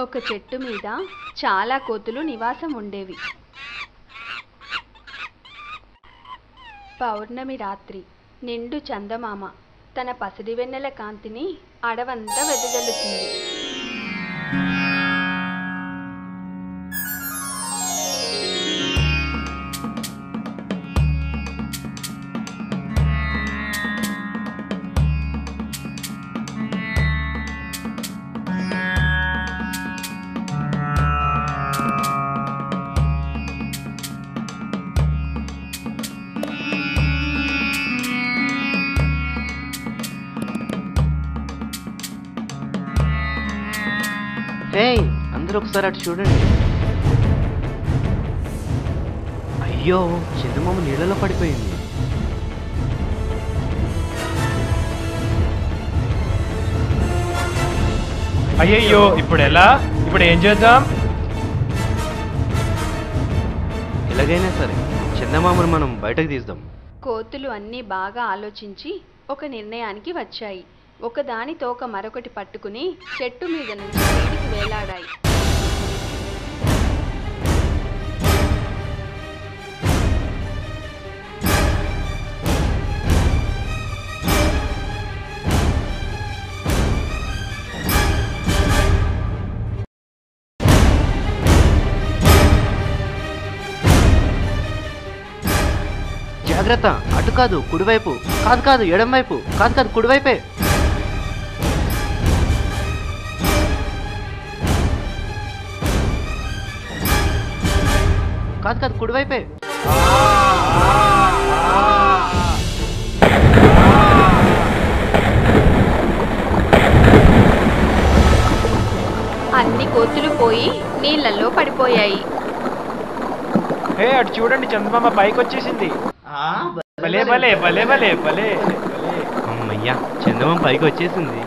ఒక చెట్టు మీద చాలా కోతులు నివాసం ఉండేవి. పౌర్ణమి రాత్రి నిండు చందమామ తన పసిడి వెన్నెల కాంతిని అడవంతా వెదజల్లుతుంది. అందరూ ఒకసారి అటు చూడండి. అయ్యో, చందమామ నీళ్ళలో పడిపోయింది. అయ్యయ్యో, ఇప్పుడు ఎలా? ఇప్పుడు ఏం చేద్దాం? ఎలాగైనా సరే చందమామను మనం బయటకు తీద్దాం. కోతులు అన్నీ బాగా ఆలోచించి ఒక నిర్ణయానికి వచ్చాయి. ఒకదాని తోక మరొకటి పట్టుకుని చెట్టు మీద నుంచి బయటికి వేలాడాయి. జాగ్రత్త, అటు కాదు కుడివైపు, కాదు కాదు ఎడం వైపు, కాదు కాదు కుడివైపే. కాదు కాదు కుడివైపే. అన్ని కోతులు పోయి నీళ్ళల్లో పడిపోయాయి. అటు చూడండి, చందమామ పైకి వచ్చేసింది. భలే భలే భలే భలే భలే. అమ్మయ్యా, చందమామ పైకి వచ్చేసింది.